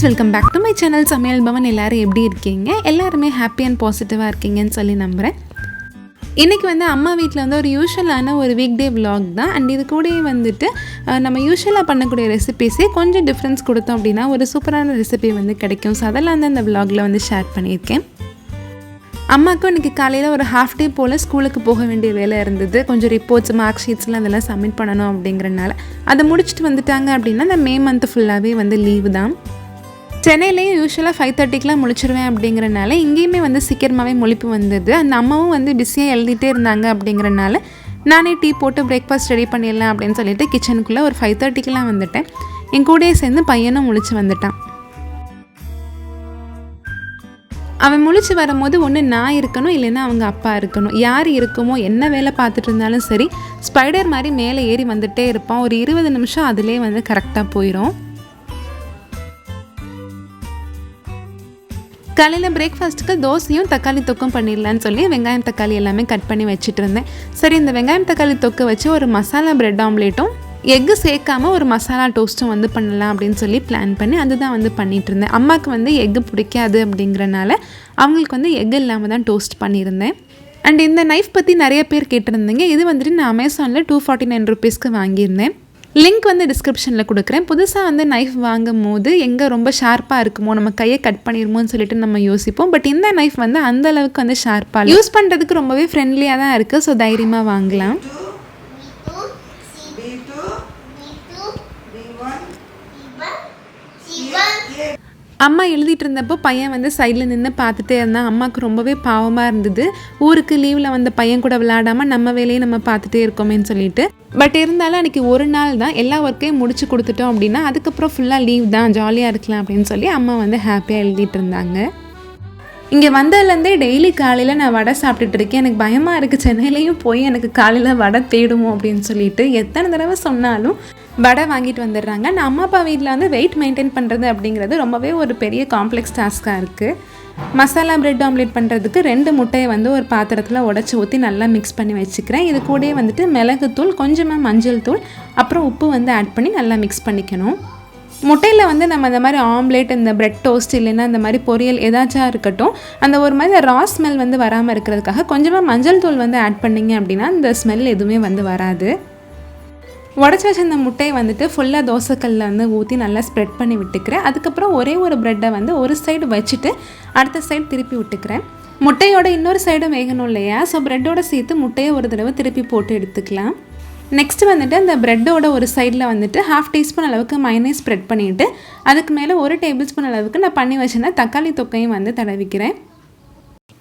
Friends, welcome back to my channel Samayalbhavan. எல்லோரும் எப்படி இருக்கீங்க? எல்லாருமே ஹாப்பி அண்ட் பாசிட்டிவாக இருக்கீங்கன்னு சொல்லி நம்புகிறேன். இன்றைக்கி அம்மா வீட்டில் ஒரு யூஷுவலான ஒரு வீக் டே விலாக் தான். அண்ட் இது கூடயே நம்ம யூஷுவலாக பண்ணக்கூடிய ரெசிபீஸே கொஞ்சம் டிஃப்ரென்ஸ் கொடுத்தோம் அப்படின்னா ஒரு சூப்பரான ரெசிபி கிடைக்கும். ஸோ அதெல்லாம் தான் இந்த விலாகில் ஷேர் பண்ணியிருக்கேன். அம்மாவுக்கும் இன்றைக்கி காலையில் ஒரு ஹாஃப் டே போல் ஸ்கூலுக்கு போக வேண்டிய வேலை இருந்தது. கொஞ்சம் ரிப்போர்ட்ஸ், மார்க் ஷீட்ஸ்லாம் அதெல்லாம் சப்மிட் பண்ணணும் அப்படிங்கிறனால அதை முடிச்சுட்டு வந்துட்டாங்க அப்படின்னா இந்த மே மந்த் ஃபுல்லாகவே லீவு தான். சென்னையிலையும் யூஸ்வலாக 5:30க்கெலாம் முழிச்சிருவேன் அப்படிங்கிறனால இங்கேயுமே சீக்கிரமாகவே முழிப்பு வந்தது. அந்த அம்மாவும் பிஸியாக எழுதிட்டே இருந்தாங்க அப்படிங்கிறனால நானே டீ போட்டு பிரேக்ஃபாஸ்ட் ரெடி பண்ணிடலாம் அப்படின்னு சொல்லிட்டு கிச்சனுக்குள்ளே ஒரு 5:30க்கெலாம் வந்துட்டேன். என் கூடயே சேர்ந்து பையனும் முழிச்சு வந்துட்டான். அவன் முழிச்சு வரும்போது ஒன்று நான் இருக்கணும், இல்லைன்னா அவங்க அப்பா இருக்கணும். யார் இருக்குமோ, என்ன வேலை பார்த்துட்டு இருந்தாலும் சரி, ஸ்பைடர் மாதிரி மேலே ஏறி வந்துகிட்டே இருப்பான். ஒரு 20 நிமிஷம் அதிலே கரெக்டாக போயிடும். காலையில் பிரேக்ஃபாஸ்ட்டுக்கு தோசையும் தக்காளி தொக்கும் பண்ணிடலான்னு சொல்லி வெங்காயம் தக்காளி எல்லாமே கட் பண்ணி வச்சுட்டு இருந்தேன். சரி, இந்த வெங்காயம் தக்காளி தொக்கு வச்சு ஒரு மசாலா பிரெட் ஆம்லேட்டும் எக்கு சேர்க்காமல் ஒரு மசாலா டோஸ்ட்டும் பண்ணலாம் அப்படின்னு சொல்லி பிளான் பண்ணி அதுதான் பண்ணிகிட்டு இருந்தேன். அம்மாவுக்கு எக்கு பிடிக்காது அப்படிங்கிறனால அவங்களுக்கு எக்கு இல்லாமல் தான் டோஸ்ட் பண்ணியிருந்தேன். அண்ட் இந்த நைஃப் பற்றி நிறைய பேர் கேட்டிருந்தீங்க. இது நான் அமேசானில் 249 ருபீஸ்க்கு வாங்கியிருந்தேன். லிங்க் டிஸ்கிரிப்ஷனில் கொடுக்குறேன். புதுசாக நைஃப் வாங்கும் போது எங்கே ரொம்ப ஷார்ப்பாக இருக்குமோ, நம்ம கையை கட் பண்ணிடுமோன்னு சொல்லிட்டு நம்ம யோசிப்போம். பட் இந்த நைஃப் அந்த அளவுக்கு ஷார்ப்பாக யூஸ் பண்ணுறதுக்கு ரொம்பவே ஃப்ரெண்ட்லியாக தான் இருக்குது. ஸோ தைரியமாக வாங்கலாம். அம்மா எழுதிட்டு இருந்தப்போ பையன் சைடில் நின்று பார்த்துட்டே இருந்தான். அம்மாவுக்கு ரொம்பவே பாவமாக இருந்தது. ஊருக்கு லீவில் பையன் கூட விளையாடாமல் நம்ம வேலையை நம்ம பார்த்துட்டே இருக்கோமேன்னு சொல்லிட்டு. பட் இருந்தாலும் அன்றைக்கி ஒரு நாள் தான், எல்லா ஒர்க்கையும் முடிச்சு கொடுத்துட்டோம் அப்படின்னா அதுக்கப்புறம் ஃபுல்லாக லீவ் தான், ஜாலியாக இருக்கலாம் அப்படின்னு சொல்லி அம்மா ஹாப்பியாக எழுதிட்டு இருந்தாங்க. இங்கே வந்ததுலேருந்தே டெய்லி காலையில் நான் வடை சாப்பிட்டுட்டு இருக்கேன். எனக்கு பயமாக இருக்குது, சென்னையிலையும் போய் எனக்கு காலையில் வடை தேடுவோம் அப்படின்னு சொல்லிட்டு. எத்தனை தடவை சொன்னாலும் வடை வாங்கிட்டு வந்துடுறாங்க. நான் அம்மா அப்பா வீட்டில் வெயிட் மெயின்டைன் பண்ணுறது அப்படிங்கிறது ரொம்பவே ஒரு பெரிய காம்ப்ளெக்ஸ் டாஸ்க்காக இருக்குது. மசாலா பிரெட் ஆம்லேட் பண்ணுறதுக்கு 2 முட்டையை ஒரு பாத்திரத்தில் உடச்சி ஊற்றி நல்லா மிக்ஸ் பண்ணி வச்சுக்கிறேன். இது கூடயே மிளகுத்தூள், கொஞ்சமாக மஞ்சள் தூள், அப்புறம் உப்பு ஆட் பண்ணி நல்லா மிக்ஸ் பண்ணிக்கணும். முட்டையில் நம்ம இந்த மாதிரி ஆம்லேட், இந்த பிரெட் டோஸ்ட், இல்லைன்னா இந்த மாதிரி பொரியல் ஏதாச்சும் இருக்கட்டும், அந்த ஒரு மாதிரி ரா ஸ்மெல் வராமல் இருக்கிறதுக்காக கொஞ்சமாக மஞ்சள் தூள் ஆட் பண்ணிங்க அப்படின்னா இந்த ஸ்மெல் எதுவுமே வராது. உடச்சி வச்ச இந்த முட்டையை ஃபுல்லாக தோசைக்கல்லில் ஊற்றி நல்லா ஸ்ப்ரெட் பண்ணி விட்டுக்கிறேன். அதுக்கப்புறம் ஒரே ஒரு ப்ரெட்டை ஒரு சைடு வச்சுட்டு அடுத்த சைடு திருப்பி விட்டுக்கிறேன். முட்டையோட இன்னொரு சைடும் வேகணும் இல்லையா? ஸோ ப்ரெட்டோட சேர்த்து முட்டையை ஒரு தடவை திருப்பி போட்டு எடுத்துக்கலாம். நெக்ஸ்ட்டு அந்த ப்ரெட்டோட ஒரு சைடில் 1/2 டீஸ்பூன் அளவுக்கு மைனஸ் ஸ்ப்ரெட் பண்ணிவிட்டு அதுக்கு மேலே 1 டேபிள் ஸ்பூன் அளவுக்கு நான் பண்ணி வச்சேன்னா தக்காளி தொக்கையும் தடவிக்கிறேன்.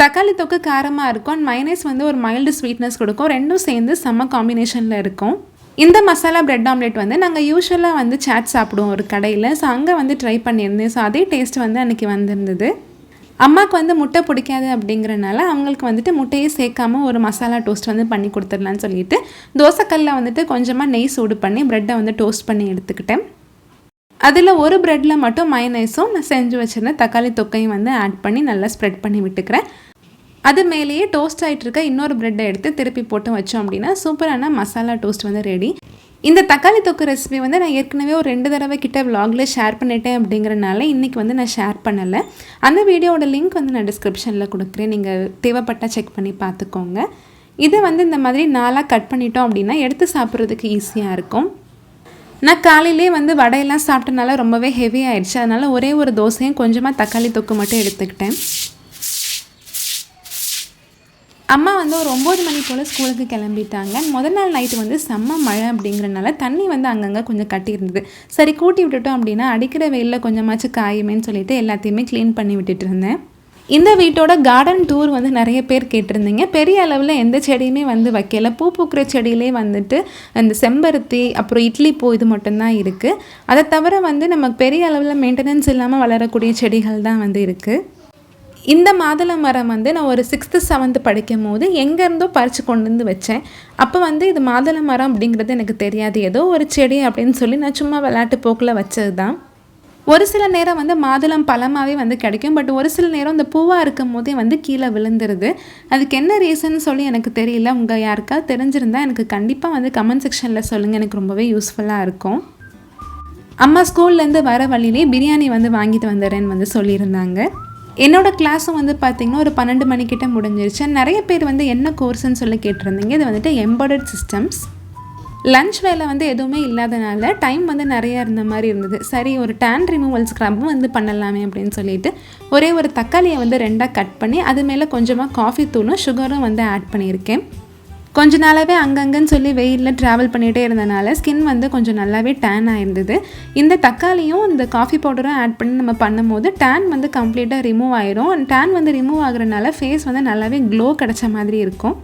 தக்காளி தொக்கு காரமாக இருக்கும். அண்ட் மைனஸ் ஒரு மைல்டு ஸ்வீட்னஸ் கொடுக்கும். ரெண்டும் சேர்ந்து செம்ம காம்பினேஷனில் இருக்கும். இந்த மசாலா பிரெட் ஆம்லேட் நாங்கள் யூஸ்வலாக சாட் சாப்பிடுவோம் ஒரு கடையில். ஸோ அங்கே ட்ரை பண்ணியிருந்தேன். ஸோ அதே டேஸ்ட் அன்றைக்கி வந்திருந்தது. அம்மாவுக்கு முட்டை பிடிக்காது அப்படிங்கிறனால அவங்களுக்கு முட்டையே சேர்க்காமல் ஒரு மசாலா டோஸ்ட் பண்ணி கொடுத்துடலான்னு சொல்லிட்டு தோசைக்கல்லில் கொஞ்சமாக நெய் சூடு பண்ணி ப்ரெட்டை டோஸ்ட் பண்ணி எடுத்துக்கிட்டேன். அதில் ஒரு ப்ரெட்டில் மட்டும் மைனஸும் நான் செஞ்சு வச்சுருந்தேன் தக்காளி தொக்கையும் ஆட் பண்ணி நல்லா ஸ்ப்ரெட் பண்ணி விட்டுக்கிறேன். அது மேலேயே டோஸ்ட் ஆகிட்டு இருக்க இன்னொரு ப்ரெட்டை எடுத்து திருப்பி போட்டு வச்சோம் அப்படின்னா சூப்பரான மசாலா டோஸ்ட் ரெடி. இந்த தக்காளி தொக்கு ரெசிபி நான் ஏற்கனவே ஒரு 2 தடவை கிட்ட விலாகில் ஷேர் பண்ணிட்டேன் அப்படிங்கிறனால இன்றைக்கி நான் ஷேர் பண்ணலை. அந்த வீடியோட லிங்க் நான் டிஸ்கிரிப்ஷனில் கொடுக்குறேன். நீங்கள் தேவைப்பட்டால் செக் பண்ணி பார்த்துக்கோங்க. இதை இந்த மாதிரி 4ஆக கட் பண்ணிட்டோம் அப்படின்னா எடுத்து சாப்பிட்றதுக்கு ஈஸியாக இருக்கும். நான் காலையிலே வடையெல்லாம் சாப்பிட்டனால ரொம்பவே ஹெவி ஆயிடுச்சு. அதனால் ஒரே ஒரு தோசையும் கொஞ்சமாக தக்காளி தொக்கு மட்டும் எடுத்துக்கிட்டேன். அம்மா ஒரு 9 மணி போல் ஸ்கூலுக்கு கிளம்பிட்டாங்க. முதல் நாள் நைட்டு செம்ம மழை அப்படிங்கிறனால தண்ணி அங்கங்கே கொஞ்சம் கட்டியிருந்தது. சரி, கூட்டி விட்டுட்டோம் அப்படின்னா அடிக்கிற வெயிலில் கொஞ்சமாச்சும் காயுமேன்னு சொல்லிட்டு எல்லாத்தையுமே க்ளீன் பண்ணி விட்டுட்டு இருந்தேன். இந்த வீட்டோட கார்டன் டூர் நிறைய பேர் கேட்டிருந்தீங்க. பெரிய அளவில் எந்த செடியுமே வைக்கல. பூ பூக்கிற செடியிலே அந்த செம்பருத்தி, அப்புறம் இட்லி பூ, இது மட்டும்தான் இருக்குது. அதை தவிர நமக்கு பெரிய அளவில் மெயின்டெனன்ஸ் இல்லாமல் வளரக்கூடிய செடிகள் தான் இருக்குது. இந்த மாதுளை மரம் நான் ஒரு 6th 7th படிக்கும் போது எங்கேருந்தோ பறித்து கொண்டு வச்சேன். அப்போ இது மாதுளை மரம் அப்படிங்கிறது எனக்கு தெரியாது. ஏதோ ஒரு செடி அப்படின்னு சொல்லி நான் சும்மா விளையாட்டு போக்கில் வச்சது தான். ஒரு சில நேரம் மாதுளம் பழமாகவே கிடைக்கும். பட் ஒரு சில நேரம் இந்த பூவாக இருக்கும் போதே கீழே விழுந்துருது. அதுக்கு என்ன ரீசன் சொல்லி எனக்கு தெரியல. உங்கள் யாருக்காவது தெரிஞ்சிருந்தால் எனக்கு கண்டிப்பாக கமெண்ட் செக்ஷனில் சொல்லுங்கள். எனக்கு ரொம்பவே யூஸ்ஃபுல்லாக இருக்கும். அம்மா ஸ்கூல்லேருந்து வர வழியிலே பிரியாணி வந்து வாங்கிட்டு வந்துடுறேன்னு வந்து சொல்லியிருந்தாங்க. என்னோடய கிளாஸும் வந்து பார்த்திங்கன்னா ஒரு 12 மணிக்கிட்ட முடிஞ்சிருச்சு. நிறைய பேர் வந்து என்ன கோர்ஸ்ன்னு சொல்லி கேட்டிருந்தீங்க. இது வந்துட்டு எம்பெடட் சிஸ்டம்ஸ். லன்ச் வேலை வந்து எதுவுமே இல்லாதனால டைம் வந்து நிறையா இருந்த மாதிரி இருந்தது. சரி ஒரு டேன் ரிமூவல் ஸ்க்ரப்பும் வந்து பண்ணலாமே அப்படின்னு சொல்லிட்டு ஒரே ஒரு தக்காளியை வந்து 2ஆக கட் பண்ணி அது மேலே கொஞ்சமாக காஃபி தூளும் சுகரும் வந்து ஆட் பண்ணியிருக்கேன். கொஞ்ச நாளாகவே அங்கங்கன்னு சொல்லி வெயிலில் ட்ராவல் பண்ணிகிட்டே இருந்தனால ஸ்கின் வந்து கொஞ்சம் நல்லாவே டேன் ஆயிருந்தது. இந்த தக்காளியும் இந்த காஃபி பவுடரும் ஆட் பண்ணி நம்ம பண்ணும்போது டேன் வந்து கம்ப்ளீட்டாக ரிமூவ் ஆயிரும். டேன் வந்து ரிமூவ் ஆகுறதுனால ஃபேஸ் வந்து நல்லாவே க்ளோ கிடச்ச மாதிரி இருக்கும்.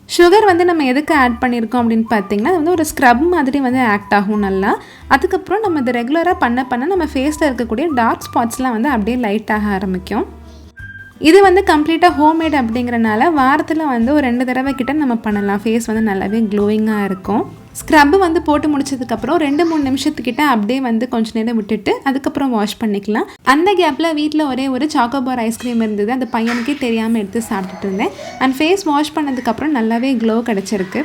சுகர் வந்து நம்ம எதுக்கு ஆட் பண்ணியிருக்கோம் அப்படின்னு பார்த்திங்கன்னா அது வந்து ஒரு ஸ்க்ரப் மாதிரி வந்து ஆக்ட் ஆகும் நல்லா. அதுக்கப்புறம் நம்ம இதை ரெகுலராக பண்ண நம்ம ஃபேஸில் இருக்கக்கூடிய டார்க் ஸ்பாட்ஸ்லாம் வந்து அப்படியே லைட்டாக ஆரம்பிக்கும். இது வந்து கம்ப்ளீட்டாக ஹோம்மேட் அப்படிங்கிறனால வாரத்தில் வந்து ஒரு 2 தடவை கிட்ட நம்ம பண்ணலாம். ஃபேஸ் வந்து நல்லாவே க்ளோயிங்காக இருக்கும். ஸ்க்ரப்பு வந்து போட்டு முடிச்சதுக்கப்புறம் 2-3 நிமிஷத்துக்கிட்ட அப்படியே வந்து கொஞ்சம் நேரம் விட்டுட்டு அதுக்கப்புறம் வாஷ் பண்ணிக்கலாம். அந்த கேப்பில் வீட்டில் ஒரே ஒரு சாக்கோபார் ஐஸ்கிரீம் இருந்தது. அந்த பையனுக்கே தெரியாமல் எடுத்து சாப்பிட்டுட்டு இருந்தேன். அண்ட் ஃபேஸ் வாஷ் பண்ணதுக்கப்புறம் நல்லாவே க்ளோ கிடச்சிருக்கு.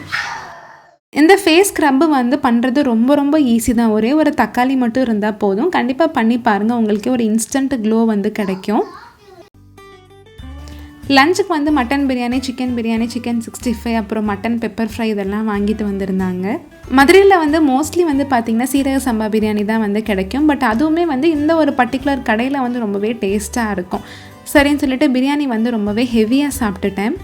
இந்த ஃபேஸ் ஸ்க்ரப்பு வந்து பண்ணுறது ரொம்ப ரொம்ப ஈஸி தான். ஒரே ஒரு தக்காளி மட்டும் இருந்தால் போதும். கண்டிப்பாக பண்ணி பாருங்கள், உங்களுக்கே ஒரு இன்ஸ்டன்ட் க்ளோ வந்து கிடைக்கும். லஞ்சுக்கு வந்து mutton biryani, chicken biryani, chicken 65 அப்புறம் மட்டன் பெப்பர் ஃப்ரை இதெல்லாம் வாங்கிட்டு வந்திருந்தாங்க. மதுரையில் வந்து மோஸ்ட்லி வந்து பார்த்திங்கன்னா சீரக சம்பா பிரியாணி தான் வந்து கிடைக்கும். பட் அதுவுமே வந்து இந்த ஒரு பர்டிகுலர் கடையில் வந்து ரொம்பவே டேஸ்ட்டாக இருக்கும். சரின்னு சொல்லிட்டு பிரியாணி வந்து ரொம்பவே ஹெவியாக சாப்பிட்டுட்டேன்.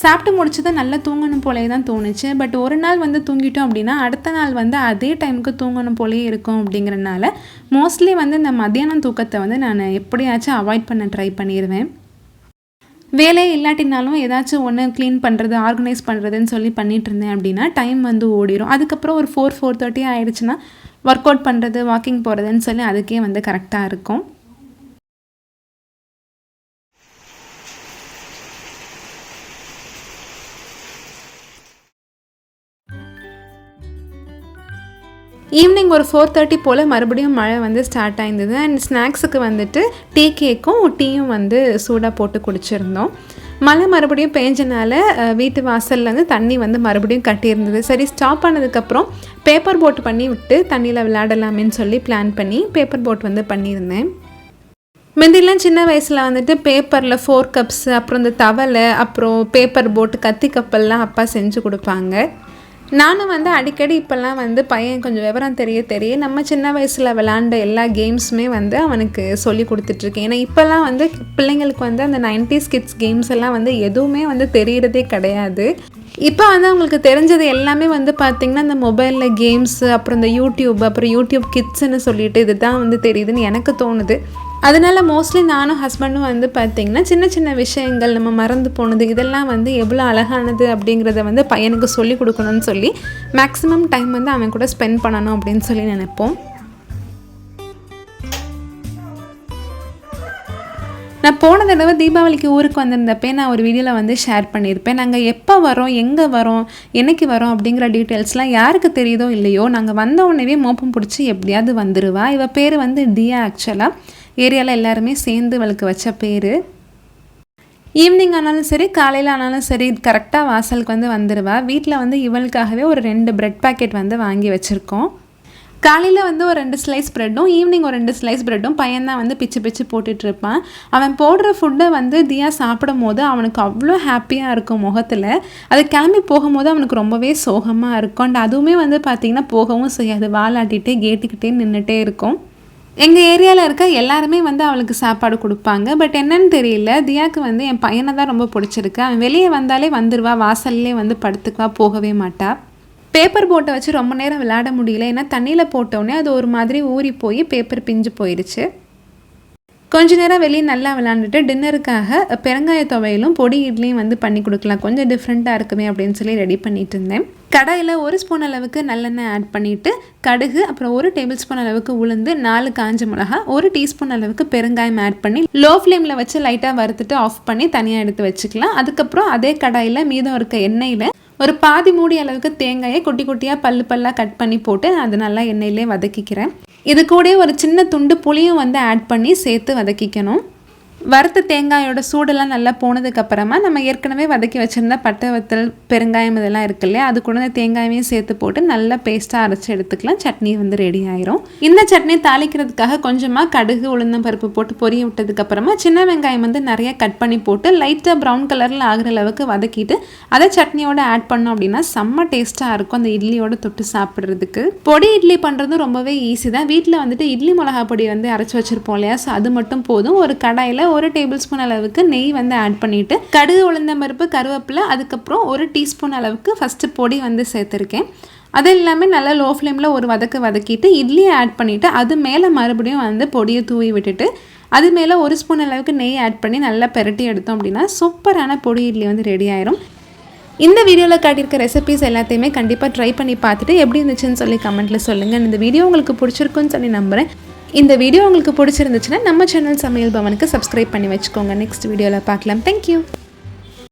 சாப்பிட்டு முடிச்சது நல்லா தூங்கணும் போலே தான் தோணுச்சு. பட் ஒரு நாள் வந்து தூங்கிட்டோம் அப்படின்னா அடுத்த நாள் வந்து அதே டைமுக்கு தூங்கணும் போலே இருக்கும். அப்படிங்கிறனால மோஸ்ட்லி வந்து இந்த மத்தியானம் தூக்கத்தை வந்து நான் எப்படியாச்சும் அவாய்ட் பண்ண ட்ரை பண்ணிடுவேன். வேலையே இல்லாட்டினாலும் ஏதாச்சும் ஒன்று க்ளீன் பண்ணுறது, ஆர்கனைஸ் பண்ணுறதுன்னு சொல்லி பண்ணிகிட்டு இருந்தேன் அப்படின்னா டைம் வந்து ஓடிடும். அதுக்கப்புறம் ஒரு 4-4:30 ஆகிடுச்சுன்னா ஒர்க் அவுட் பண்ணுறது, வாக்கிங் போகிறதுன்னு சொல்லி அதுக்கே வந்து கரெக்டாக இருக்கும். ஈவினிங் ஒரு 4:30 போல் மறுபடியும் மழை வந்து ஸ்டார்ட் ஆயிருந்தது. அண்ட் ஸ்நாக்ஸுக்கு வந்துட்டு டீ கேக்கும் டீயும் வந்து சூடாக போட்டு குடிச்சிருந்தோம். மழை மறுபடியும் பேஞ்சனால வீட்டு வாசல்லேருந்து தண்ணி வந்து மறுபடியும் கட்டியிருந்தது. சரி ஸ்டாப் ஆனதுக்கப்புறம் பேப்பர் போட் பண்ணி விட்டு தண்ணியில் விளையாடலாமேன்னு சொல்லி பிளான் பண்ணி பேப்பர் போட் வந்து பண்ணியிருந்தேன். முந்திலாம் சின்ன வயசில் வந்துட்டு பேப்பரில் 4 கப்ஸ் அப்புறம் இந்த தவளை அப்புறம் பேப்பர் போட்டு கத்தி கப்பல்லாம் அப்பா செஞ்சு கொடுப்பாங்க. நானும் வந்து அடிக்கடி இப்போல்லாம் வந்து பையன் கொஞ்சம் விவரம் தெரிய நம்ம சின்ன வயசில் விளாண்ட எல்லா கேம்ஸுமே வந்து அவனுக்கு சொல்லி கொடுத்துட்ருக்கேன். ஏன்னா இப்போல்லாம் வந்து பிள்ளைங்களுக்கு வந்து அந்த 90s கிட்ஸ் கேம்ஸ் எல்லாம் வந்து எதுவுமே வந்து தெரியறதே கிடையாது. இப்போ வந்து அவங்களுக்கு தெரிஞ்சது எல்லாமே வந்து பார்த்திங்கன்னா இந்த மொபைலில் கேம்ஸு அப்புறம் இந்த யூடியூப் அப்புறம் யூடியூப் கிட்ஸுன்னு சொல்லிட்டு இது தான் வந்து தெரியுதுன்னு எனக்கு தோணுது. அதனால் மோஸ்ட்லி நானும் ஹஸ்பண்டும் வந்து பார்த்திங்கன்னா சின்ன சின்ன விஷயங்கள் நம்ம மறந்து போனது இதெல்லாம் வந்து எவ்வளோ அழகானது அப்படிங்கிறத வந்து பையனுக்கு சொல்லி கொடுக்கணும்னு சொல்லி மேக்ஸிமம் டைம் வந்து அவன் கூட ஸ்பெண்ட் பண்ணணும் அப்படின்னு சொல்லி நினைப்போம். நான் போன தடவை தீபாவளிக்கு ஊருக்கு வந்திருந்தப்பே நான் ஒரு வீடியோவில் வந்து ஷேர் பண்ணியிருப்பேன். நாங்கள் எப்போ வரோம், எங்கே வரோம், என்னைக்கு வரோம் அப்படிங்கிற டீட்டெயில்ஸ்லாம் யாருக்கு தெரியுதோ இல்லையோ நாங்கள் வந்த உடனே மோப்பம் பிடிச்சி எப்படியாவது வந்துடுவா. இவள் பேர் வந்து தியா. ஆக்சுவலாக ஏரியாவில் எல்லாருமே சேர்ந்து இவளுக்கு வச்ச பேர். ஈவினிங் ஆனாலும் சரி காலையில் ஆனாலும் சரி கரெக்டாக வாசலுக்கு வந்து வந்துடுவா. வீட்டில் வந்து இவளுக்காகவே ஒரு 2 பிரெட் பேக்கெட் வந்து வாங்கி வச்சுருக்கோம். காலையில் வந்து ஒரு 2 ஸ்லைஸ் ப்ரெட்டும் ஈவினிங் ஒரு 2 ஸ்லைஸ் ப்ரெட்டும் பையன்தான் வந்து பிச்சு போட்டுட்ருப்பான். அவன் போடுற ஃபுட்டை வந்து தியா சாப்பிடும் போது அவனுக்கு அவ்வளோ ஹாப்பியாக இருக்கும் முகத்தில். அது கிளம்பி போகும்போது அவனுக்கு ரொம்பவே சோகமாக இருக்கும். அண்ட் அதுவுமே வந்து பார்த்திங்கன்னா போகவும் செய்யாது, வாலாட்டிகிட்டே கேட்டுக்கிட்டே நின்றுட்டே இருக்கும். எங்கள் ஏரியாவில் இருக்க எல்லாருமே வந்து அவளுக்கு சாப்பாடு கொடுப்பாங்க. பட் என்னன்னு தெரியல, தியாவுக்கு வந்து என் பையனை தான் ரொம்ப பிடிச்சிருக்கு. அவன் வெளியே வந்தாலே வந்துடுவா, வாசல்லே வந்து படுத்துக்குவா, போகவே மாட்டா. பேப்பர் போட்டை வச்சு ரொம்ப நேரம் விளையாட முடியல. ஏன்னா தண்ணியில் போட்டோடனே அது ஒரு மாதிரி ஊறி போய் பேப்பர் பிஞ்சு போயிடுச்சு. கொஞ்ச நேரம் வெளியே நல்லா விளாண்டுட்டு டின்னருக்காக பெருங்காய துவையிலும் பொடி இட்லியும் வந்து பண்ணி கொடுக்கலாம், கொஞ்சம் டிஃப்ரெண்ட்டாக இருக்குமே அப்படின்னு சொல்லி ரெடி பண்ணிட்டு இருந்தேன். கடாயில் 1 ஸ்பூன் அளவுக்கு நல்லெண்ணெய் ஆட் பண்ணிவிட்டு கடுகு அப்புறம் 1 டேபிள் ஸ்பூன் அளவுக்கு உளுந்து 4 காஞ்ச மிளகா 1 டீஸ்பூன் அளவுக்கு பெருங்காயம் ஆட் பண்ணி லோ ஃப்ளேமில் வச்சு லைட்டாக வறுத்துட்டு ஆஃப் பண்ணி தனியாக எடுத்து வச்சுக்கலாம். அதுக்கப்புறம் அதே கடாயில் மீதம் இருக்க எண்ணெயில் ஒரு பாதி மூடி அளவுக்கு தேங்காயை குட்டி குட்டியாக பல்லாக கட் பண்ணி போட்டு அது நல்லா எண்ணெயிலே வதக்கிக்கிறேன். இது கூட ஒரு சின்ன துண்டு புளியும் வந்து ஆட் பண்ணி சேர்த்து வதக்கிக்கணும். வறுத்த தேங்காயோட சூடெல்லாம் நல்லா போனதுக்கப்புறமா நம்ம ஏற்கனவே வதக்கி வச்சுருந்த பட்டை வத்தல் பெருங்காயம் இதெல்லாம் இருக்கு இல்லையா, அது கூட தேங்காயையும் சேர்த்து போட்டு நல்லா பேஸ்ட்டாக அரைச்சி எடுத்துக்கலாம். சட்னி வந்து ரெடி ஆயிரும். இந்த சட்னி தாளிக்கிறதுக்காக கொஞ்சமாக கடுகு உளுந்தம் பருப்பு போட்டு பொரிய விட்டதுக்கப்புறமா சின்ன வெங்காயம் வந்து நிறைய கட் பண்ணி போட்டு லைட்டாக ப்ரௌன் கலரில் ஆகிற அளவுக்கு வதக்கிட்டு அதை சட்னியோட ஆட் பண்ணோம் அப்படின்னா செம்ம டேஸ்ட்டாக இருக்கும் அந்த இட்லியோட தொட்டு சாப்பிட்றதுக்கு. பொடி இட்லி பண்ணுறதும் ரொம்பவே ஈஸி தான். வீட்டில் வந்துட்டு இட்லி மிளகா பொடி வந்து அரைச்சி வச்சுருப்போம் இல்லையா, ஸோ அது மட்டும் போதும். ஒரு கடாயில் 1 டேபிள் ஸ்பூன் அளவுக்கு நெய் வந்து ஆட் பண்ணிவிட்டு கடுகு உளுந்தம் பருப்பு கருவேப்பிலை அதுக்கப்புறம் 1 டீஸ்பூன் அளவுக்கு ஃபஸ்ட்டு பொடி வந்து சேர்த்துருக்கேன். அது எல்லாமே நல்லா லோ ஃப்ளேமில் ஒரு வதக்கிட்டு இட்லியை ஆட் பண்ணிவிட்டு அது மேலே மறுபடியும் வந்து பொடியை தூவி விட்டுட்டு அது மேலே 1 ஸ்பூன் அளவுக்கு நெய் ஆட் பண்ணி நல்லா பெரட்டி எடுத்தோம் அப்படின்னா சூப்பரான பொடி இட்லி வந்து ரெடி ஆயிரும். இந்த வீடியோவில் காட்டியிருக்க ரெசிபிஸ் எல்லாத்தையுமே கண்டிப்பாக ட்ரை பண்ணி பார்த்துட்டு எப்படி இருந்துச்சுன்னு சொல்லி கமெண்ட்டில் சொல்லுங்கள். இந்த வீடியோ உங்களுக்கு பிடிச்சிருக்குன்னு சொல்லி நம்புகிறேன். இந்த வீடியோ உங்களுக்கு பிடிச்சிருந்துச்சுன்னா நம்ம சேனல் சமையல் பவனுக்கு சப்ஸ்கிரைப் பண்ணி வச்சுக்கோங்க. நெக்ஸ்ட் வீடியோவில் பார்க்கலாம். தேங்க்யூ.